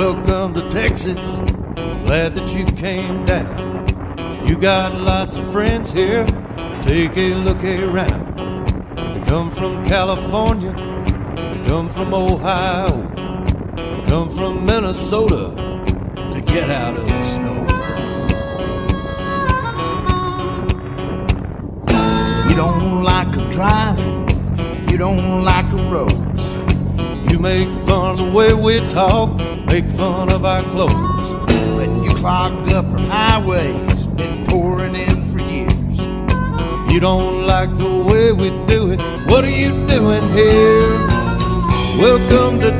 Welcome to Texas, glad that you came down. You got lots of friends here, take a look around. They come from California, they come from Ohio, they come from Minnesota to get out of the snow. You don't like her driving, you don't like her roads. You make fun of the way we talk, make fun of our clothes. But you clogged up her highways, been pouring in for years. If you don't like the way we do it, what are you doing here? Welcome to